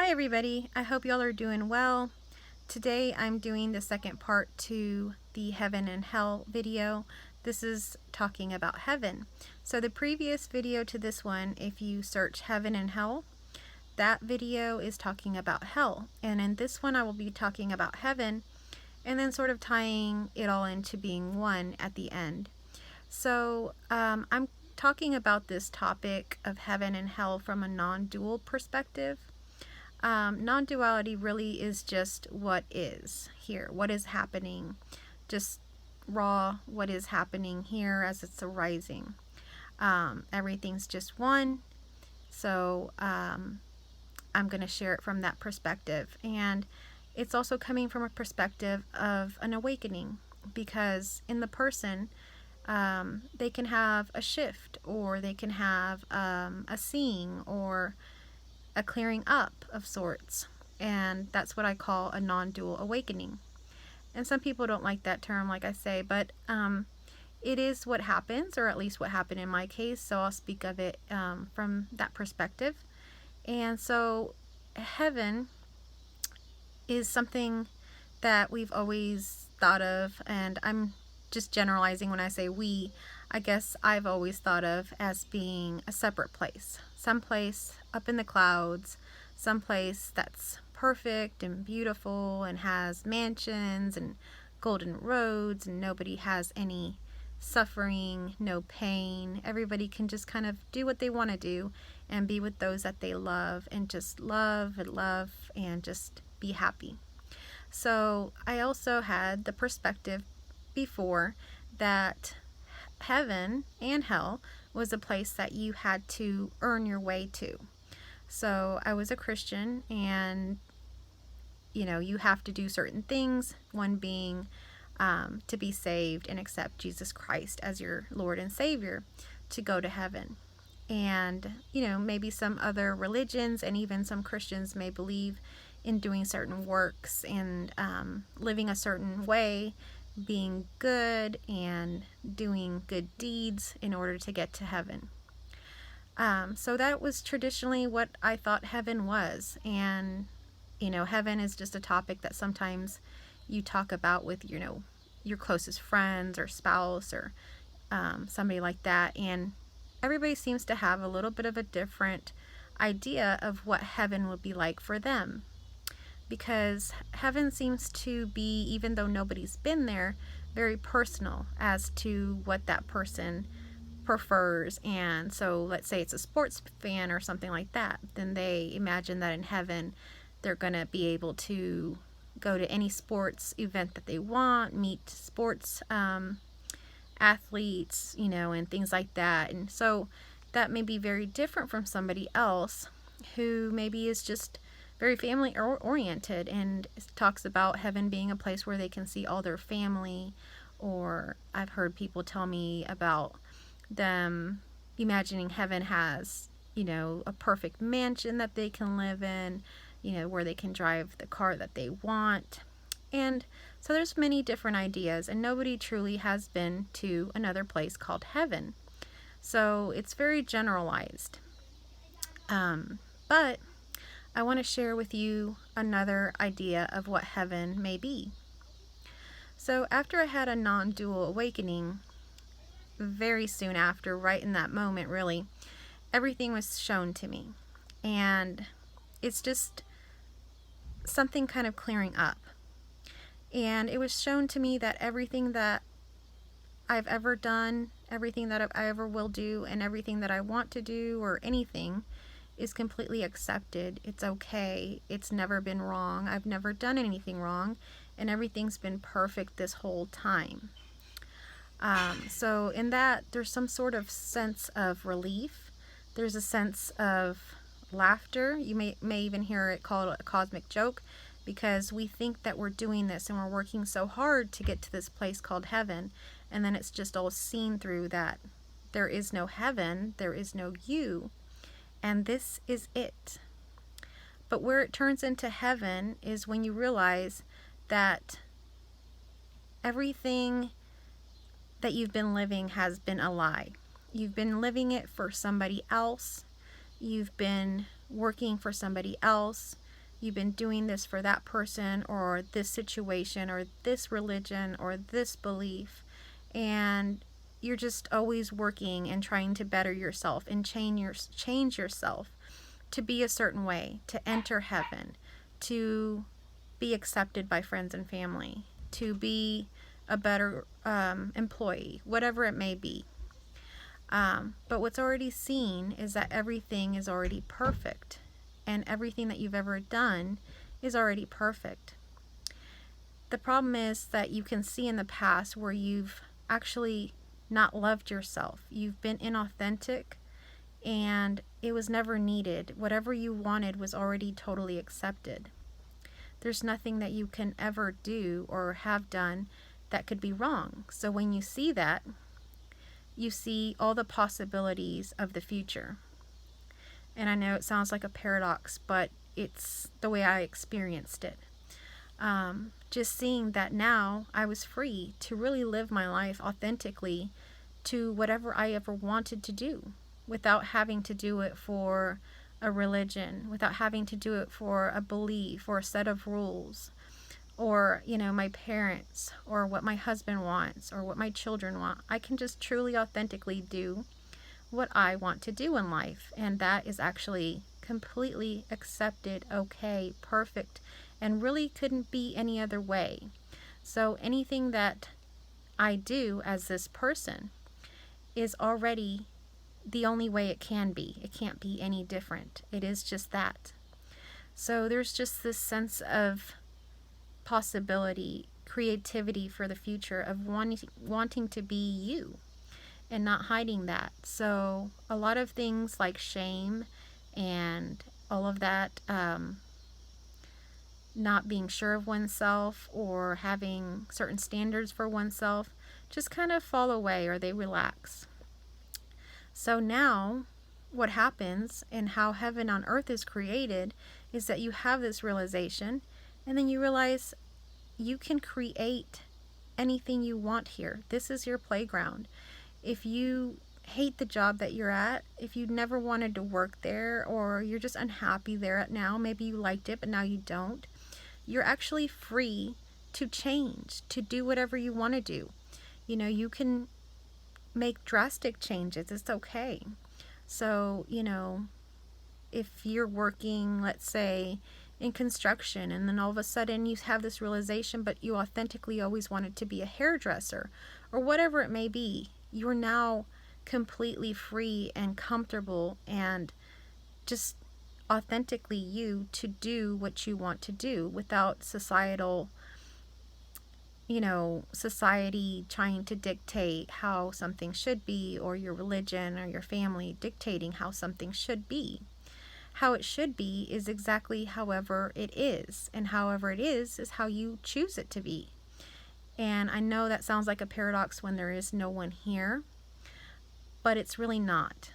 Hi everybody, I hope y'all are doing well. Today I'm doing the second part to the heaven and hell video. This is talking about heaven. So the previous video to this one, if you search heaven and hell, that video is talking about hell. And in this one I will be talking about heaven and then sort of tying it all into being one at the end. So I'm talking about this topic of heaven and hell from a non-dual perspective. Non-duality really is just what is here, what is happening, just raw what is happening here as it's arising. Everything's just one, so I'm going to share it from that perspective, and it's also coming from a perspective of an awakening, because in the person they can have a shift, or they can have a seeing, or a clearing up of sorts, and that's what I call a non-dual awakening. And some people don't like that term, like I say, but it is what happens, or at least what happened in my case, so I'll speak of it from that perspective. And so heaven is something that we've always thought of, and I'm just generalizing when I say we. I guess I've always thought of as being a separate place, someplace up in the clouds, someplace that's perfect and beautiful and has mansions and golden roads, and nobody has any suffering, no pain. Everybody can just kind of do what they want to do and be with those that they love, and just love and just be happy. So I also had the perspective before that heaven and hell was a place that you had to earn your way to. So I was a Christian, and you have to do certain things, one being to be saved and accept Jesus Christ as your Lord and Savior to go to heaven. And maybe some other religions and even some Christians may believe in doing certain works and living a certain way, being good and doing good deeds in order to get to heaven. So that was traditionally what I thought heaven was. And heaven is just a topic that sometimes you talk about with your closest friends or spouse or somebody like that, and everybody seems to have a little bit of a different idea of what heaven would be like for them. Because heaven seems to be, even though nobody's been there, very personal as to what that person prefers. And so let's say it's a sports fan or something like that, then they imagine that in heaven they're going to be able to go to any sports event that they want, meet sports athletes, and things like that. And so that may be very different from somebody else who maybe is just very family oriented and talks about heaven being a place where they can see all their family. Or I've heard people tell me about them imagining heaven has a perfect mansion that they can live in, where they can drive the car that they want. And so there's many different ideas, and nobody truly has been to another place called heaven, so it's very generalized. But I want to share with you another idea of what heaven may be. So after I had a non-dual awakening, very soon after, right in that moment really, everything was shown to me. And it's just something kind of clearing up. And it was shown to me that everything that I've ever done, everything that I ever will do, and everything that I want to do or anything is completely accepted. It's okay. It's never been wrong. I've never done anything wrong, and everything's been perfect this whole time. So in that, there's some sort of sense of relief. There's a sense of laughter. You may even hear it called a cosmic joke, because we think that we're doing this and we're working so hard to get to this place called heaven, and then it's just all seen through that there is no heaven, there is no you, and this is it. But where it turns into heaven is when you realize that everything that you've been living has been a lie. You've been living it for somebody else. You've been working for somebody else. you've been doing this for that person or this situation or this religion or this belief, and you're just always working and trying to better yourself and change yourself to be a certain way, to enter heaven, to be accepted by friends and family, to be a better employee, whatever it may be. But what's already seen is that everything is already perfect, and everything that you've ever done is already perfect. The problem is that you can see in the past where you've actually not loved yourself. You've been inauthentic, and it was never needed. Whatever you wanted was already totally accepted. There's nothing that you can ever do or have done that could be wrong. So when you see that, you see all the possibilities of the future. And I know it sounds like a paradox, but it's the way I experienced it. Just seeing that now I was free to really live my life authentically to whatever I ever wanted to do, without having to do it for a religion, without having to do it for a belief or a set of rules, or, my parents, or what my husband wants, or what my children want. I can just truly authentically do what I want to do in life, and that is actually completely accepted, okay, perfect, and really couldn't be any other way. So anything that I do as this person is already the only way it can be. It can't be any different. It is just that. So there's just this sense of possibility, creativity for the future, of wanting to be you and not hiding that. So a lot of things like shame and all of that, not being sure of oneself or having certain standards for oneself, just kind of fall away, or they relax. So now what happens and how heaven on earth is created is that you have this realization, and then you realize you can create anything you want here. This is your playground. If you hate the job that you're at, if you never wanted to work there, or you're just unhappy there at now, maybe you liked it but now you don't, you're actually free to change, to do whatever you want to do. You can make drastic changes. It's okay. So, if you're working, let's say, in construction, and then all of a sudden you have this realization, but you authentically always wanted to be a hairdresser, or whatever it may be, you're now completely free and comfortable and just authentically you to do what you want to do without society trying to dictate how something should be, or your religion or your family dictating how something should be. How it should be is exactly however it is, and however it is how you choose it to be. And I know that sounds like a paradox when there is no one here, but it's really not.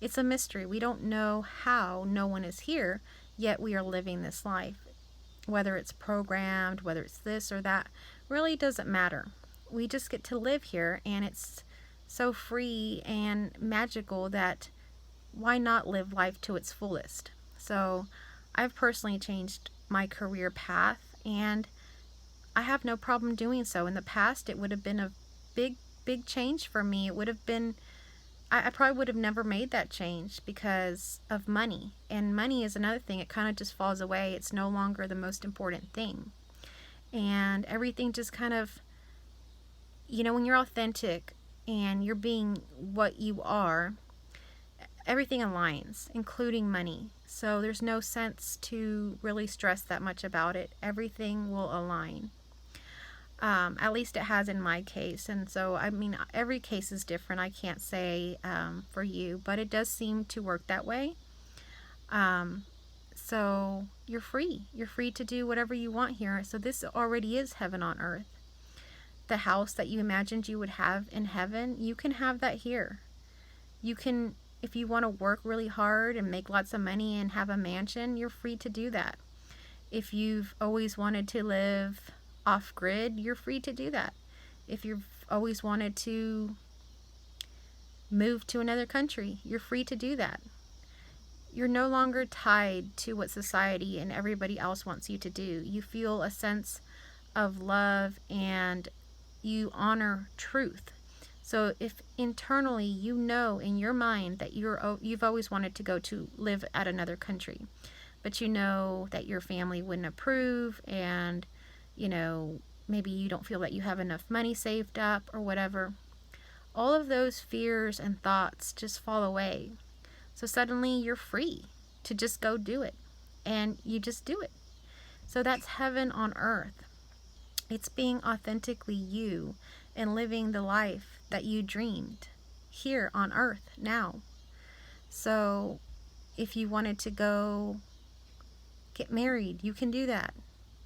It's a mystery. We don't know how no one is here, yet we are living this life. Whether it's programmed, whether it's this or that, really doesn't matter. We just get to live here, and it's so free and magical that why not live life to its fullest? So I've personally changed my career path, and I have no problem doing so. In the past, it would have been a big change for me. It would have been, I probably would have never made that change because of money. And money is another thing. It kind of just falls away. It's no longer the most important thing. And everything just kind of, when you're authentic and you're being what you are, everything aligns, including money. So there's no sense to really stress that much about it. Everything will align. At least it has in my case. And so, every case is different. I can't say for you, but it does seem to work that way. So you're free. You're free to do whatever you want here. So this already is heaven on earth. The house that you imagined you would have in heaven, you can have that here. You can, if you want to work really hard and make lots of money and have a mansion, you're free to do that. If you've always wanted to live off-grid, you're free to do that. If you've always wanted to move to another country, you're free to do that. you're no longer tied to what society and everybody else wants you to do. You feel a sense of love and you honor truth. So if internally you know in your mind that you've always wanted to go to live at another country, but you know that your family wouldn't approve, and maybe you don't feel that you have enough money saved up or whatever, all of those fears and thoughts just fall away. So suddenly you're free to just go do it, and you just do it. So that's heaven on earth. It's being authentically you and living the life that you dreamed here on earth now. So if you wanted to go get married, you can do that.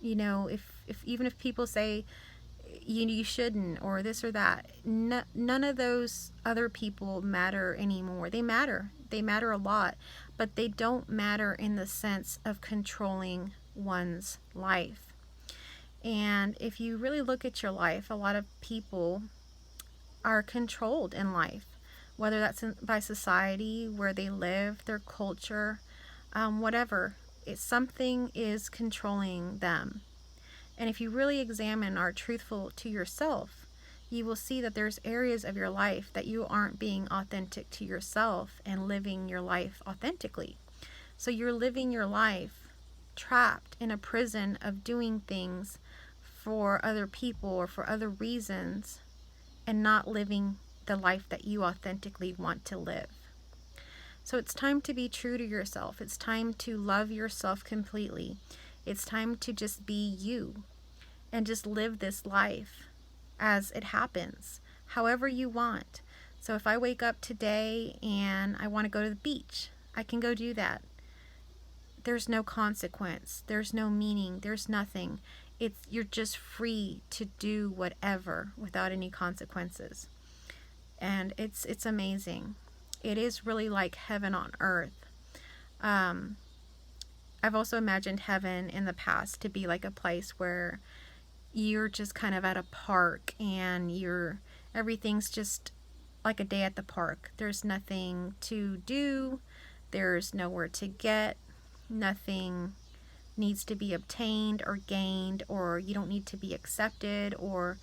If even if people say you shouldn't or this or that, none of those other people matter anymore. They matter a lot, but they don't matter in the sense of controlling one's life. And if you really look at your life, a lot of people are controlled in life, whether that's by society, where they live, their culture, whatever. Something is controlling them. And if you really examine, are truthful to yourself, you will see that there's areas of your life that you aren't being authentic to yourself and living your life authentically. So you're living your life trapped in a prison of doing things for other people or for other reasons, and not living the life that you authentically want to live. So it's time to be true to yourself. It's time to love yourself completely. It's time to just be you and just live this life as it happens, however you want. So if I wake up today and I want to go to the beach, I can go do that. There's no consequence. There's no meaning. There's nothing. You're just free to do whatever without any consequences. And it's amazing. It is really like heaven on earth. I've also imagined heaven in the past to be like a place where you're just kind of at a park and everything's just like a day at the park. There's nothing to do. There's nowhere to get. Nothing needs to be obtained or gained, or you don't need to be accepted or,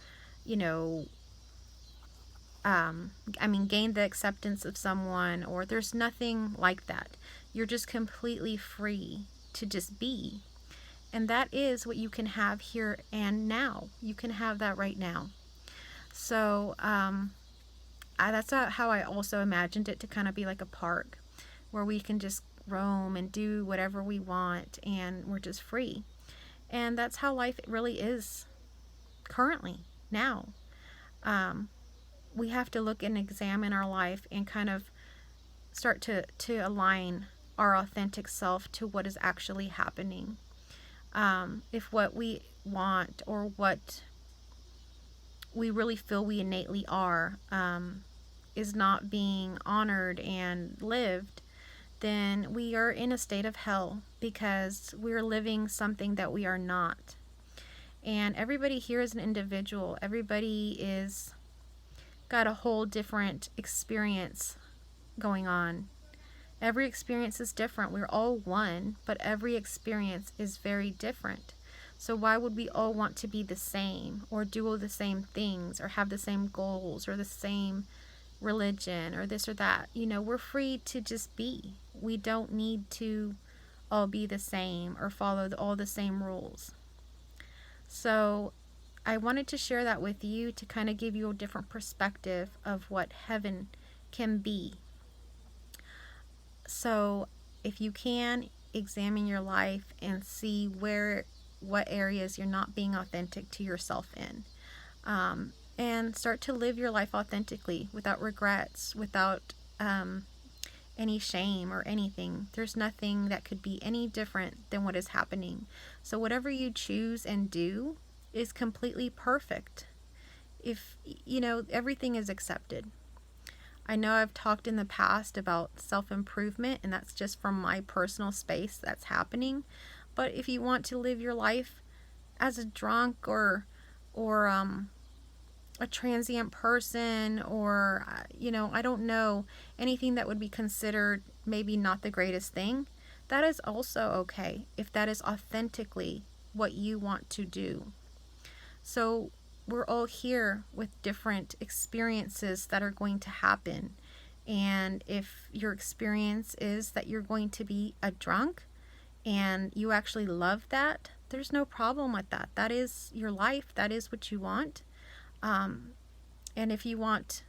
gain the acceptance of someone, or there's nothing like that. You're just completely free to just be. And that is what you can have here and now. You can have that right now. So that's how I also imagined it to kind of be like a park where we can just roam and do whatever we want, and we're just free. And that's how life really is currently now. We have to look and examine our life and kind of start to align our authentic self to what is actually happening. If what we want or what we really feel we innately are is not being honored and lived, then we are in a state of hell, because we're living something that we are not. And everybody here is an individual. Everybody is got a whole different experience going on. Every experience is different. We're all one, but every experience is very different. So why would we all want to be the same, or do all the same things, or have the same goals, or the same religion, or this or that? We're free to just be. We don't need to all be the same or follow all the same rules. So I wanted to share that with you to kind of give you a different perspective of what heaven can be. So if you can, examine your life and see what areas you're not being authentic to yourself in. And start to live your life authentically, without regrets, without any shame or anything. There's nothing that could be any different than what is happening. So whatever you choose and do is completely perfect. If everything is accepted. I know I've talked in the past about self-improvement, and that's just from my personal space that's happening. But if you want to live your life as a drunk or a transient person, or, you know, I don't know, anything that would be considered maybe not the greatest thing, that is also okay if that is authentically what you want to do. So we're all here with different experiences that are going to happen. And if your experience is that you're going to be a drunk and you actually love that, there's no problem with that. That is your life. That is what you want. And if you want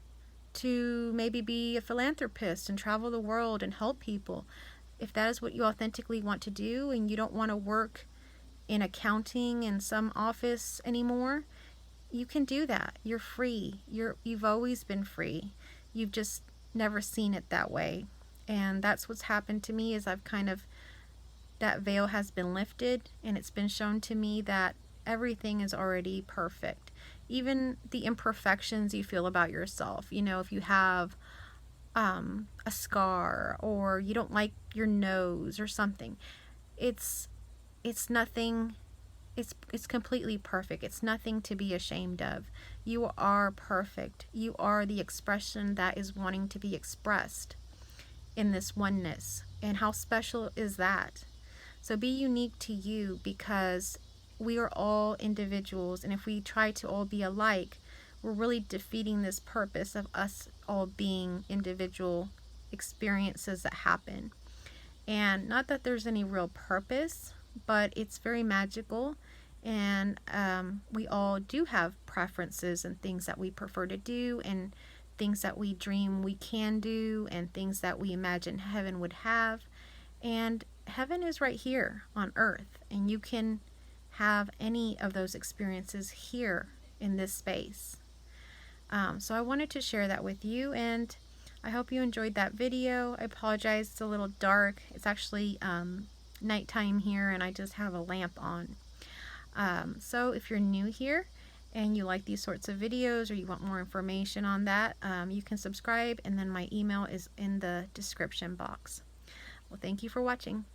to maybe be a philanthropist and travel the world and help people, if that is what you authentically want to do and you don't want to work in accounting in some office anymore, you can do that. You're free. You've always been free. You've just never seen it that way. And that's what's happened to me, is I've kind of, that veil has been lifted and it's been shown to me that everything is already perfect. Even the imperfections you feel about yourself. You know, if you have a scar, or you don't like your nose or something, it's nothing. It's completely perfect. It's nothing to be ashamed of. You are perfect. You are the expression that is wanting to be expressed in this oneness. And how special is that? So be unique to you, because we are all individuals, and if we try to all be alike, we're really defeating this purpose of us all being individual experiences that happen. And not that there's any real purpose, but it's very magical. And we all do have preferences and things that we prefer to do, and things that we dream we can do, and things that we imagine heaven would have. And heaven is right here on earth, and you can have any of those experiences here in this space. So I wanted to share that with you, and I hope you enjoyed that video. I apologize, it's a little dark. It's actually nighttime here, and I just have a lamp on. So if you're new here and you like these sorts of videos, or you want more information on that, you can subscribe, and then my email is in the description box. Well, thank you for watching.